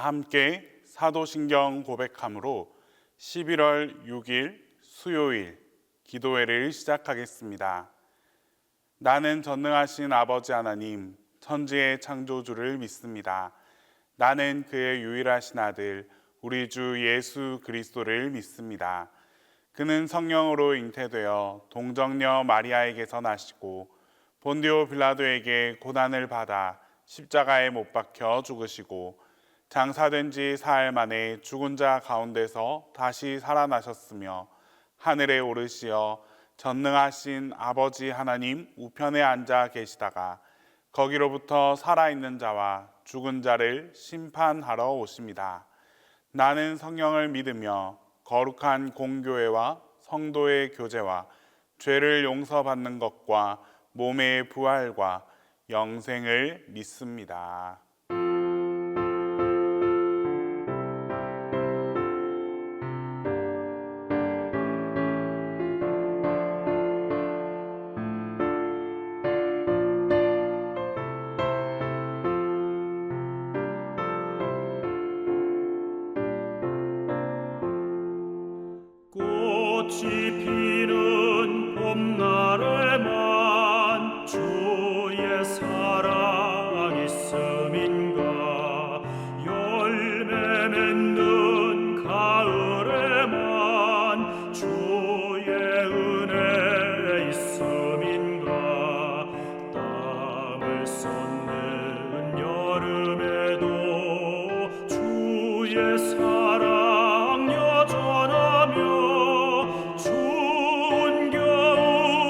함께 사도신경 고백함으로 11월 6일 수요일 기도회를 시작하겠습니다. 나는 전능하신 아버지 하나님, 천지의 창조주를 믿습니다. 나는 그의 유일하신 아들, 우리 주 예수 그리스도를 믿습니다. 그는 성령으로 잉태되어 동정녀 마리아에게서 나시고 본디오 빌라도에게 고난을 받아 십자가에 못 박혀 죽으시고 장사된 지 사흘 만에 죽은 자 가운데서 다시 살아나셨으며 하늘에 오르시어 전능하신 아버지 하나님 우편에 앉아 계시다가 거기로부터 살아있는 자와 죽은 자를 심판하러 오십니다. 나는 성령을 믿으며 거룩한 공교회와 성도의 교제와 죄를 용서받는 것과 몸의 부활과 영생을 믿습니다. 꽃이 피는 봄날에만 주의 사랑 있음인가, 열매 맺는 가을에만 주의 은혜 있음인가, 땀을 쏟는 여름에도 주의 사랑 여전하며 추운 겨울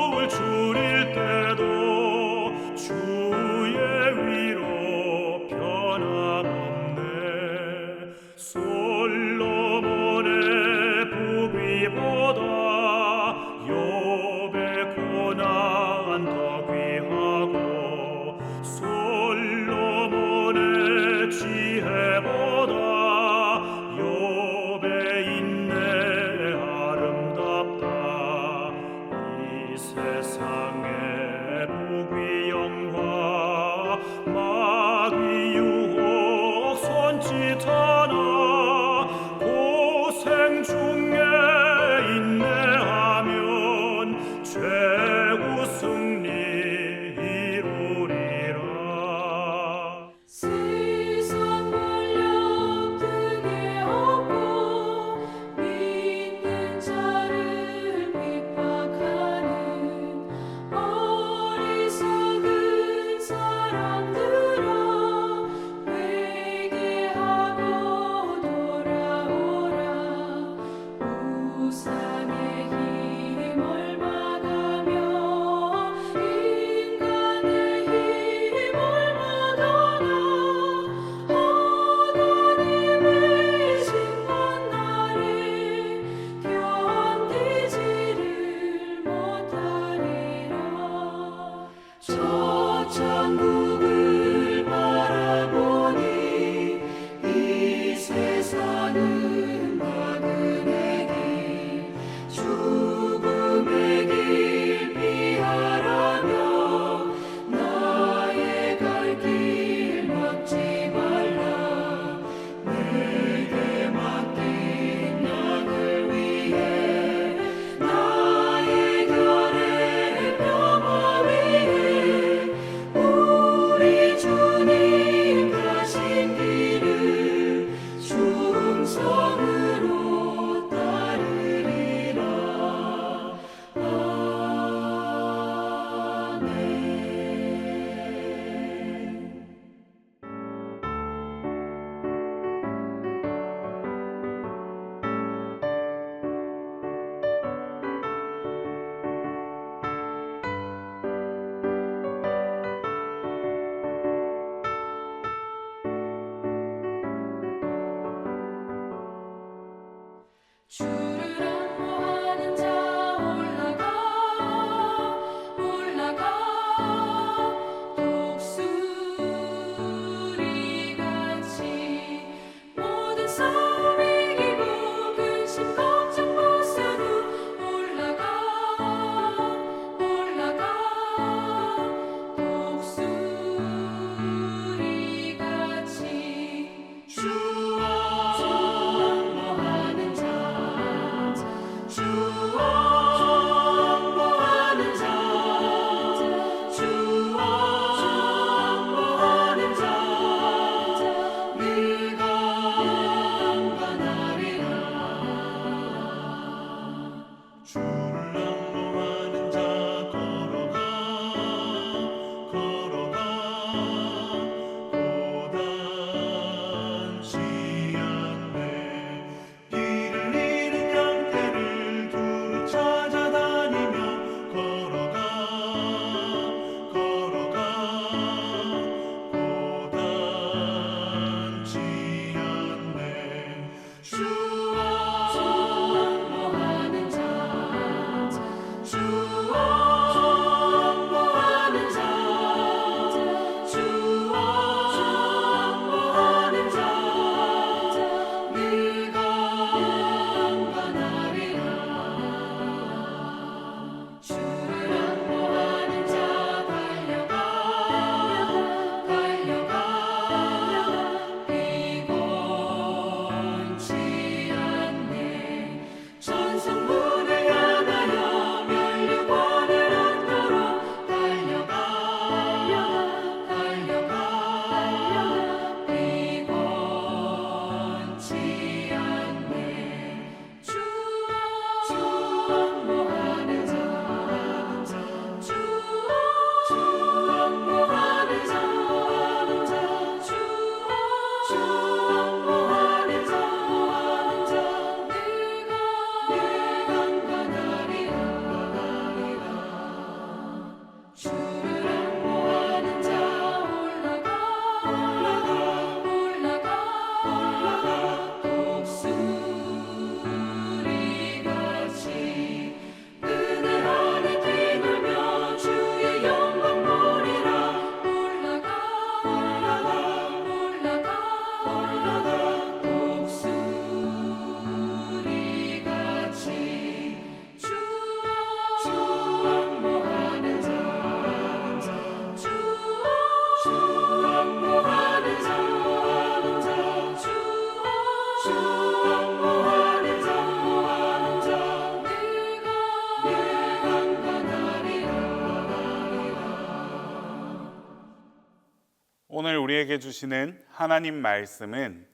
오늘 우리에게 주시는 하나님 말씀은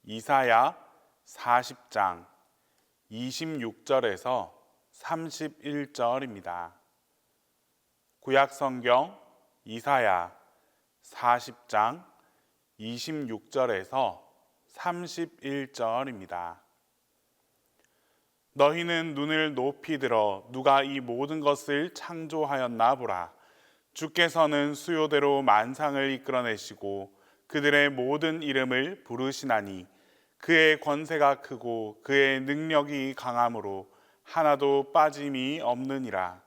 이사야 40장 26절에서 31절입니다. 구약 성경 이사야 40장 26절에서 31절입니다. 너희는 눈을 높이 들어 누가 이 모든 것을 창조하였나 보라. 주께서는 수요대로 만상을 이끌어내시고 그들의 모든 이름을 부르시나니 그의 권세가 크고 그의 능력이 강함으로 하나도 빠짐이 없느니라.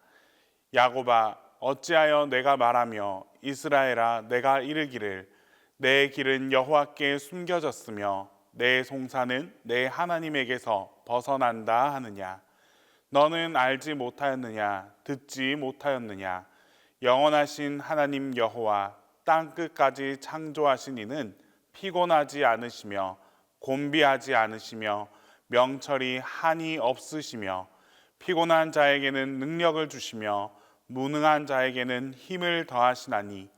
야곱아, 어찌하여 내가 말하며 이스라엘아, 내가 이르기를 내 길은 여호와께 숨겨졌으며 내 송사는 내 하나님에게서 벗어난다 하느냐. 너는 알지 못하였느냐, 듣지 못하였느냐. 영원하신 하나님 여호와 땅 끝까지 창조하신 이는 피곤하지 않으시며 곤비하지 않으시며 명철이 한이 없으시며 피곤한 자에게는 능력을 주시며 무능한 자에게는 힘을 더하시나니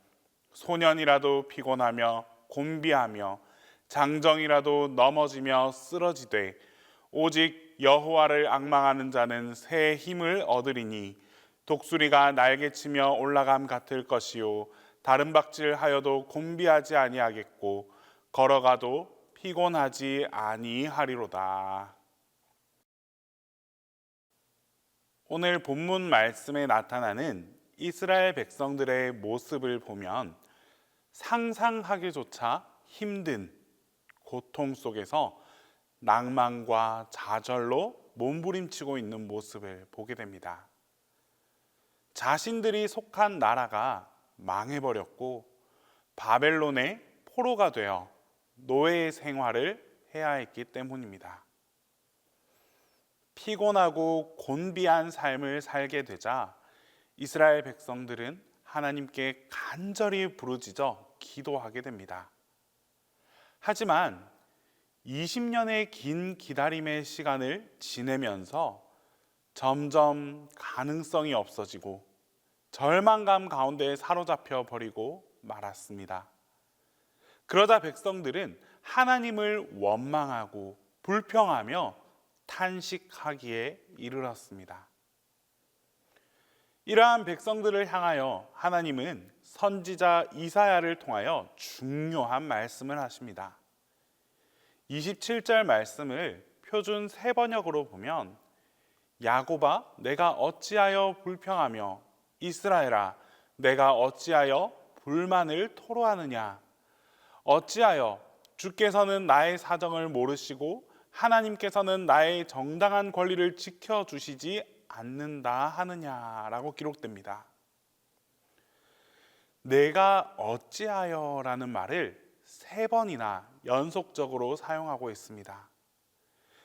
소년이라도 피곤하며 곤비하며 장정이라도 넘어지며 쓰러지되 오직 여호와를 앙망하는 자는 새 힘을 얻으리니 독수리가 날개치며 올라감 같을 것이요 다름박질하여도 곤비하지 아니하겠고 걸어가도 피곤하지 아니하리로다. 오늘 본문 말씀에 나타나는 이스라엘 백성들의 모습을 보면 상상하기조차 힘든 고통 속에서 낭만과 좌절로 몸부림치고 있는 모습을 보게 됩니다. 자신들이 속한 나라가 망해버렸고 바벨론의 포로가 되어 노예의 생활을 해야 했기 때문입니다. 피곤하고 곤비한 삶을 살게 되자 이스라엘 백성들은 하나님께 간절히 부르짖어 기도하게 됩니다. 하지만 20년의 긴 기다림의 시간을 지내면서 점점 가능성이 없어지고 절망감 가운데 사로잡혀 버리고 말았습니다. 그러자 백성들은 하나님을 원망하고 불평하며 탄식하기에 이르렀습니다. 이러한 백성들을 향하여 하나님은 선지자 이사야를 통하여 중요한 말씀을 하십니다. 27절 말씀을 표준 세번역으로 보면 야곱아, 내가 어찌하여 불평하며 이스라엘아, 내가 어찌하여 불만을 토로하느냐. 어찌하여 주께서는 나의 사정을 모르시고 하나님께서는 나의 정당한 권리를 지켜주시지 않는다 하느냐라고 기록됩니다. 내가 어찌하여 라는 말을 3번이나 연속적으로 사용하고 있습니다.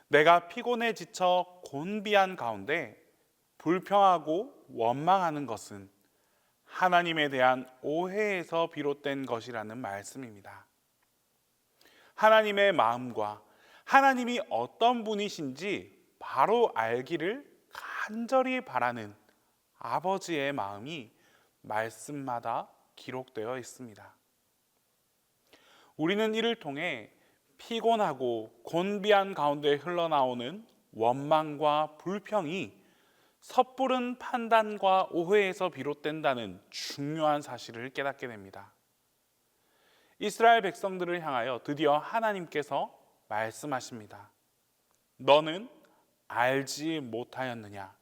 내가 피곤에 지쳐 곤비한 가운데 불평하고 원망하는 것은 하나님에 대한 오해에서 비롯된 것이라는 말씀입니다. 하나님의 마음과 하나님이 어떤 분이신지 바로 알기를 간절히 바라는 아버지의 마음이 말씀마다 기록되어 있습니다. 우리는 이를 통해 피곤하고 곤비한 가운데 흘러나오는 원망과 불평이 섣부른 판단과 오해에서 비롯된다는 중요한 사실을 깨닫게 됩니다. 이스라엘 백성들을 향하여 드디어 하나님께서 말씀하십니다. 너는 알지 못하였느냐?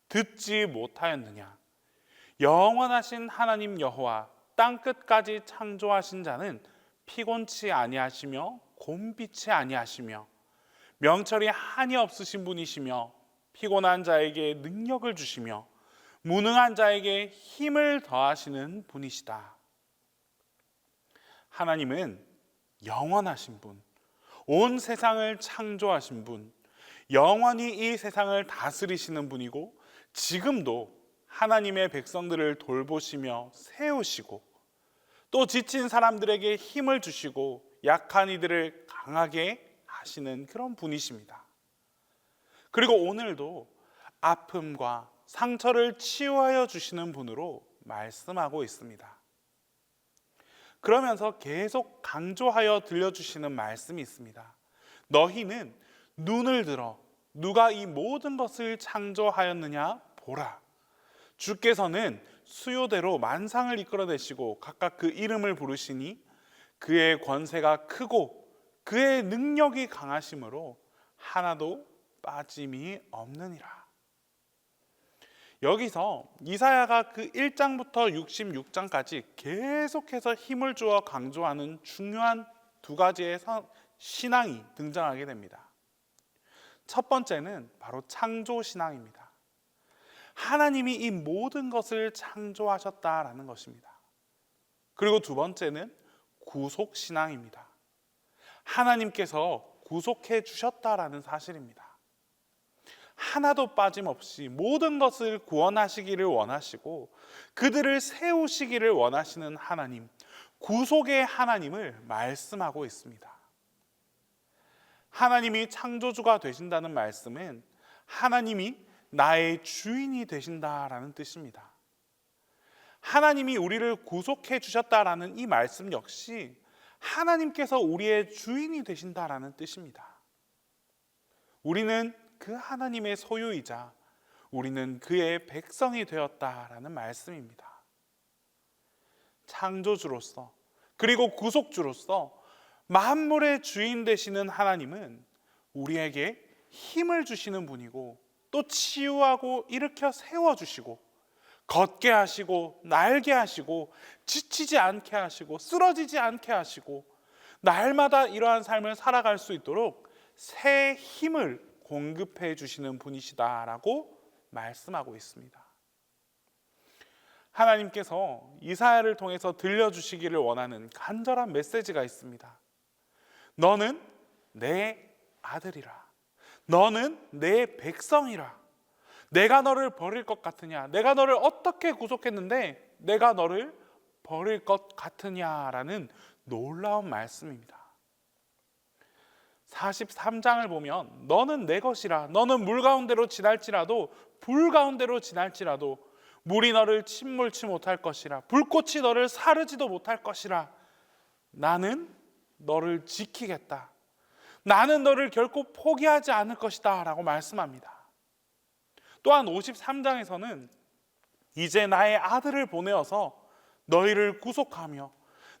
듣지 못하였느냐? 영원하신 하나님 여호와 땅 끝까지 창조하신 자는 피곤치 아니하시며 곤비치 아니하시며 명철이 한이 없으신 분이시며 피곤한 자에게 능력을 주시며 무능한 자에게 힘을 더하시는 분이시다. 하나님은 영원하신 분, 온 세상을 창조하신 분, 영원히 이 세상을 다스리시는 분이고 지금도 하나님의 백성들을 돌보시며 세우시고 또 지친 사람들에게 힘을 주시고 약한 이들을 강하게 하시는 그런 분이십니다. 그리고 오늘도 아픔과 상처를 치유하여 주시는 분으로 말씀하고 있습니다. 그러면서 계속 강조하여 들려주시는 말씀이 있습니다. 너희는 눈을 들어 누가 이 모든 것을 창조하였느냐 보라. 주께서는 수요대로 만상을 이끌어내시고 각각 그 이름을 부르시니 그의 권세가 크고 그의 능력이 강하심으로 하나도 빠짐이 없느니라. 여기서 이사야가 그 1장부터 66장까지 계속해서 힘을 주어 강조하는 중요한 두 가지의 신앙이 등장하게 됩니다. 첫 번째는 바로 창조 신앙입니다. 하나님이 이 모든 것을 창조하셨다라는 것입니다. 그리고 두 번째는 구속 신앙입니다. 하나님께서 구속해 주셨다라는 사실입니다. 하나도 빠짐없이 모든 것을 구원하시기를 원하시고 그들을 세우시기를 원하시는 하나님, 구속의 하나님을 말씀하고 있습니다. 하나님이 창조주가 되신다는 말씀은 하나님이 나의 주인이 되신다라는 뜻입니다. 하나님이 우리를 구속해 주셨다라는 이 말씀 역시 하나님께서 우리의 주인이 되신다라는 뜻입니다. 우리는 그 하나님의 소유이자 우리는 그의 백성이 되었다라는 말씀입니다. 창조주로서 그리고 구속주로서 만물의 주인 되시는 하나님은 우리에게 힘을 주시는 분이고 또 치유하고 일으켜 세워주시고 걷게 하시고 날게 하시고 지치지 않게 하시고 쓰러지지 않게 하시고 날마다 이러한 삶을 살아갈 수 있도록 새 힘을 공급해 주시는 분이시다라고 말씀하고 있습니다. 하나님께서 이사야를 통해서 들려주시기를 원하는 간절한 메시지가 있습니다. 너는 내 아들이라. 너는 내 백성이라. 내가 너를 버릴 것 같으냐? 내가 너를 어떻게 구속했는데 내가 너를 버릴 것 같으냐라는 놀라운 말씀입니다. 43장을 보면 너는 내 것이라. 너는 물 가운데로 지날지라도 불 가운데로 지날지라도 물이 너를 침몰치 못할 것이라. 불꽃이 너를 사르지도 못할 것이라. 나는 너를 지키겠다. 나는 너를 결코 포기하지 않을 것이다 라고 말씀합니다. 또한 53장에서는 이제 나의 아들을 보내어서 너희를 구속하며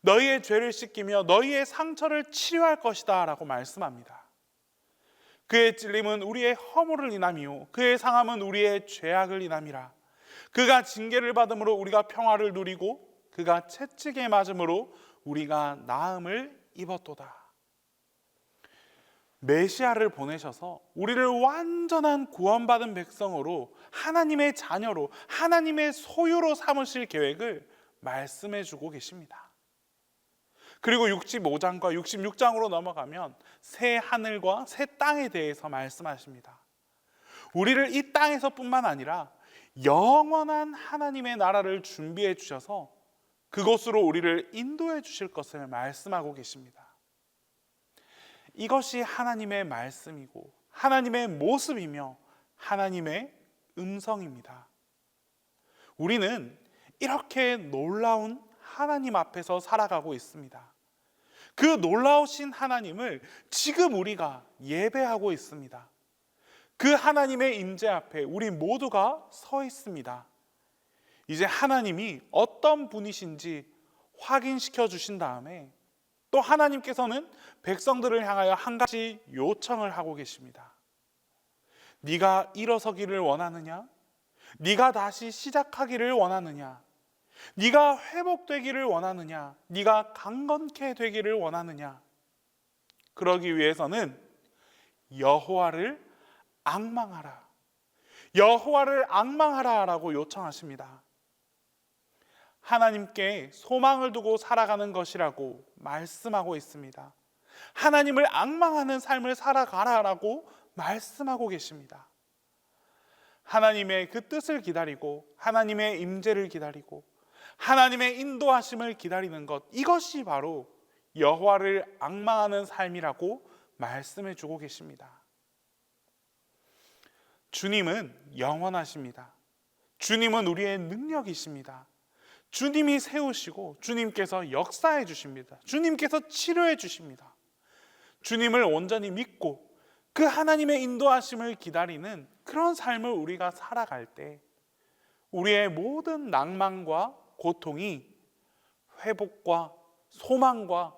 너희의 죄를 씻기며 너희의 상처를 치료할 것이다 라고 말씀합니다. 그의 찔림은 우리의 허물을 인함이요 그의 상함은 우리의 죄악을 인함이라. 그가 징계를 받음으로 우리가 평화를 누리고 그가 채찍에 맞음으로 우리가 나음을 입었도다. 메시아를 보내셔서 우리를 완전한 구원받은 백성으로 하나님의 자녀로 하나님의 소유로 삼으실 계획을 말씀해 주고 계십니다. 그리고 65장과 66장으로 넘어가면 새 하늘과 새 땅에 대해서 말씀하십니다. 우리를 이 땅에서뿐만 아니라 영원한 하나님의 나라를 준비해 주셔서 그곳으로 우리를 인도해 주실 것을 말씀하고 계십니다. 이것이 하나님의 말씀이고 하나님의 모습이며 하나님의 음성입니다. 우리는 이렇게 놀라운 하나님 앞에서 살아가고 있습니다. 그 놀라우신 하나님을 지금 우리가 예배하고 있습니다. 그 하나님의 임재 앞에 우리 모두가 서 있습니다. 이제 하나님이 어떤 분이신지 확인시켜 주신 다음에 또 하나님께서는 백성들을 향하여 한 가지 요청을 하고 계십니다. 네가 일어서기를 원하느냐? 네가 다시 시작하기를 원하느냐? 네가 회복되기를 원하느냐? 네가 강건케 되기를 원하느냐? 그러기 위해서는 여호와를 앙망하라. 여호와를 앙망하라라고 요청하십니다. 하나님께 소망을 두고 살아가는 것이라고 말씀하고 있습니다. 하나님을 앙망하는 삶을 살아가라라고 말씀하고 계십니다. 하나님의 그 뜻을 기다리고 하나님의 임재를 기다리고 하나님의 인도하심을 기다리는 것, 이것이 바로 여호와를 앙망하는 삶이라고 말씀해 주고 계십니다. 주님은 영원하십니다. 주님은 우리의 능력이십니다. 주님이 세우시고 주님께서 역사해 주십니다. 주님께서 치료해 주십니다. 주님을 온전히 믿고 그 하나님의 인도하심을 기다리는 그런 삶을 우리가 살아갈 때 우리의 모든 낭만과 고통이 회복과 소망과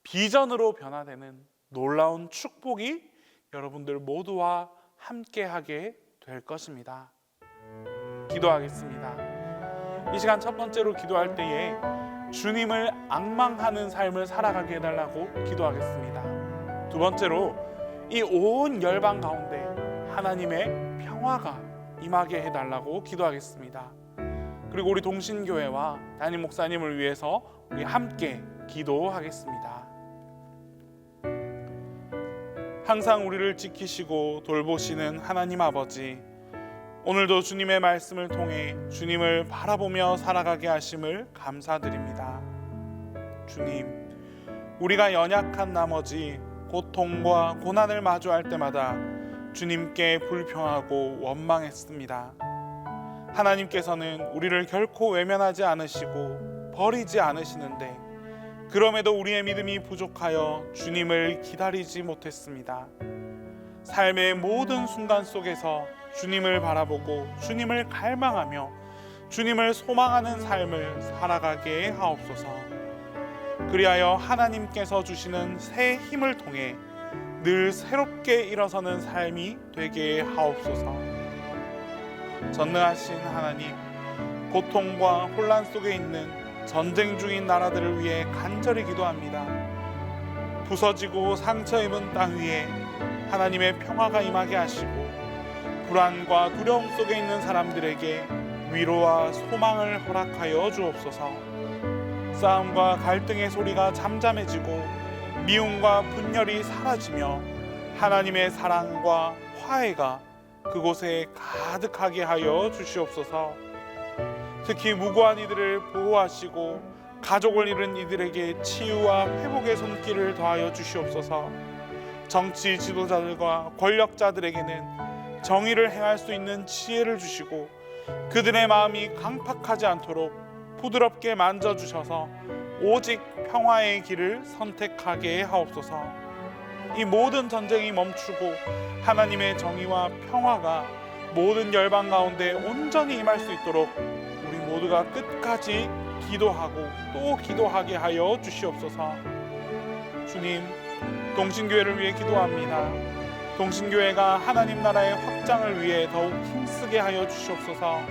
비전으로 변화되는 놀라운 축복이 여러분들 모두와 함께하게 될 것입니다. 기도하겠습니다. 이 시간 첫 번째로 기도할 때에 주님을 앙망하는 삶을 살아가게 해달라고 기도하겠습니다. 두 번째로 이 온 열방 가운데 하나님의 평화가 임하게 해달라고 기도하겠습니다. 그리고 우리 동신교회와 담임 목사님을 위해서 우리 함께 기도하겠습니다. 항상 우리를 지키시고 돌보시는 하나님 아버지, 오늘도 주님의 말씀을 통해 주님을 바라보며 살아가게 하심을 감사드립니다. 주님, 우리가 연약한 나머지 고통과 고난을 마주할 때마다 주님께 불평하고 원망했습니다. 하나님께서는 우리를 결코 외면하지 않으시고 버리지 않으시는데 그럼에도 우리의 믿음이 부족하여 주님을 기다리지 못했습니다. 삶의 모든 순간 속에서 주님을 바라보고 주님을 갈망하며 주님을 소망하는 삶을 살아가게 하옵소서. 그리하여 하나님께서 주시는 새 힘을 통해 늘 새롭게 일어서는 삶이 되게 하옵소서. 전능하신 하나님, 고통과 혼란 속에 있는 전쟁 중인 나라들을 위해 간절히 기도합니다. 부서지고 상처 입은 땅 위에 하나님의 평화가 임하게 하시고 불안과 두려움 속에 있는 사람들에게 위로와 소망을 허락하여 주옵소서. 싸움과 갈등의 소리가 잠잠해지고 미움과 분열이 사라지며 하나님의 사랑과 화해가 그곳에 가득하게 하여 주시옵소서. 특히 무고한 이들을 보호하시고 가족을 잃은 이들에게 치유와 회복의 손길을 더하여 주시옵소서. 정치 지도자들과 권력자들에게는 정의를 행할 수 있는 지혜를 주시고 그들의 마음이 강팍하지 않도록 부드럽게 만져주셔서 오직 평화의 길을 선택하게 하옵소서. 이 모든 전쟁이 멈추고 하나님의 정의와 평화가 모든 열방 가운데 온전히 임할 수 있도록 우리 모두가 끝까지 기도하고 또 기도하게 하여 주시옵소서. 주님, 동신교회를 위해 기도합니다. 동신교회가 하나님 나라의 확장을 위해 더욱 힘쓰게 하여 주시옵소서.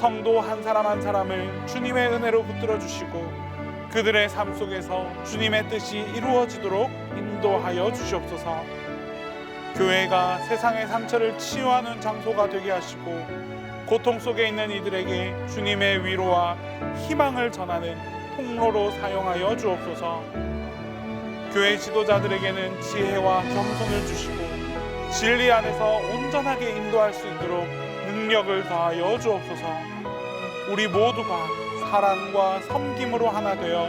성도 한 사람 한 사람을 주님의 은혜로 붙들어 주시고 그들의 삶 속에서 주님의 뜻이 이루어지도록 인도하여 주시옵소서. 교회가 세상의 상처를 치유하는 장소가 되게 하시고 고통 속에 있는 이들에게 주님의 위로와 희망을 전하는 통로로 사용하여 주옵소서. 교회 지도자들에게는 지혜와 겸손을 주시고 진리 안에서 온전하게 인도할 수 있도록 능력을 더하여 주옵소서. 우리 모두가 사랑과 섬김으로 하나 되어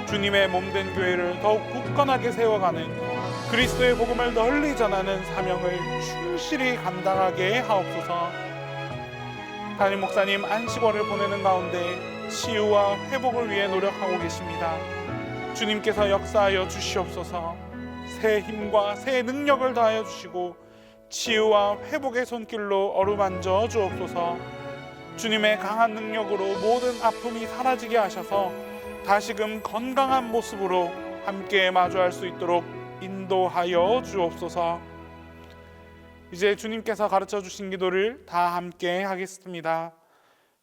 주님의 몸된 교회를 더욱 굳건하게 세워가는 그리스도의 복음을 널리 전하는 사명을 충실히 감당하게 하옵소서. 담임 목사님 안식월을 보내는 가운데 치유와 회복을 위해 노력하고 계십니다. 주님께서 역사하여 주시옵소서. 새 힘과 새 능력을 더하여 주시고 치유와 회복의 손길로 어루만져 주옵소서. 주님의 강한 능력으로 모든 아픔이 사라지게 하셔서 다시금 건강한 모습으로 함께 마주할 수 있도록 인도하여 주옵소서. 이제 주님께서 가르쳐 주신 기도를 다 함께 하겠습니다.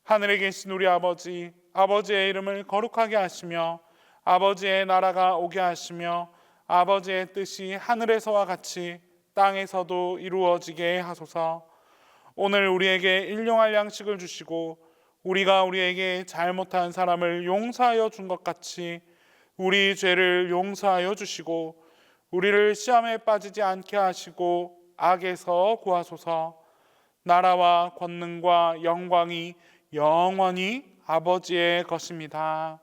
하늘에 계신 우리 아버지, 아버지의 이름을 거룩하게 하시며 아버지의 나라가 오게 하시며 아버지의 뜻이 하늘에서와 같이 땅에서도 이루어지게 하소서. 오늘 우리에게 일용할 양식을 주시고 우리가 우리에게 잘못한 사람을 용서하여 준 것 같이 우리 죄를 용서하여 주시고 우리를 시험에 빠지지 않게 하시고 악에서 구하소서. 나라와 권능과 영광이 영원히 아버지의 것입니다.